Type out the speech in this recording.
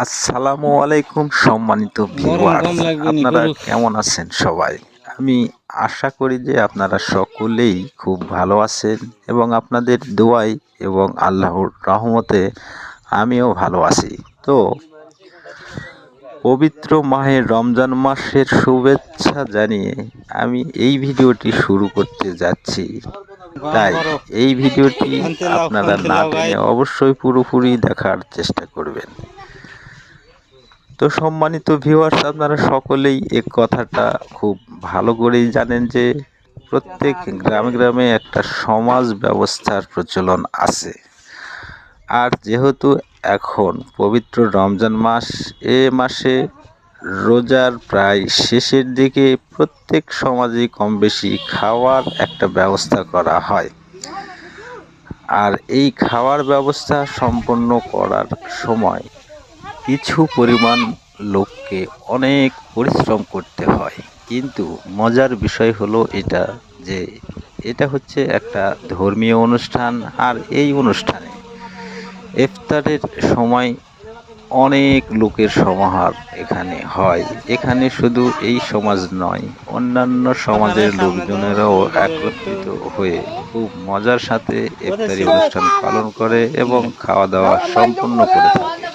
আসসালামু আলাইকুম সম্মানিত গরম ভিউয়ার্স, কম লাগবে নি আপনারা গরু। কেমন আছেন সবাই? আমি আশা করি যে আপনারা সকলেই খুব ভালো আছেন এবং আপনাদের দোয়ায় এবং আল্লাহর রহমতে আমিও ভালো আছি। তো পবিত্র মাহে রমজান মাসের শুভেচ্ছা জানিয়ে আমি এই ভিডিওটি শুরু করতে যাচ্ছি। গরম তাই করো। এই ভিডিওটি আপনারা খানতে না লাও ভাই। টেনে অবশ্যই পুরোপুরি দেখার চেষ্টা করবেন। তো সম্মানিত ভিউয়ার্স, আপনারা সকলেই এই কথাটা খুব ভালো করেই জানেন যে প্রত্যেক গ্রামে গ্রামে একটা সমাজ ব্যবস্থার প্রচলন আছে। আর যেহেতু এখন পবিত্র রমজান মাস, এ মাসে রোজার প্রায় শেষের দিকে প্রত্যেক সমাজে কম বেশি খাওয়ার একটা ব্যবস্থা করা হয়। আর এই খাওয়ার ব্যবস্থা সম্পন্ন করার সময় কিছু পরিমাণ লোককে অনেক পরিশ্রম করতে হয়, কিন্তু মজার বিষয় হলো এটা যে এটা হচ্ছে একটা ধর্মীয় অনুষ্ঠান। আর এই অনুষ্ঠানে ইফতারের সময় অনেক লোকের সমাহার এখানে হয়। এখানে শুধু এই সমাজ নয়, অন্যান্য সমাজের লোকজনেরাও একত্রিত হয়ে খুব মজার সাথে ইফতারি অনুষ্ঠান পালন করে এবং খাওয়া দাওয়া সম্পন্ন করে থাকে।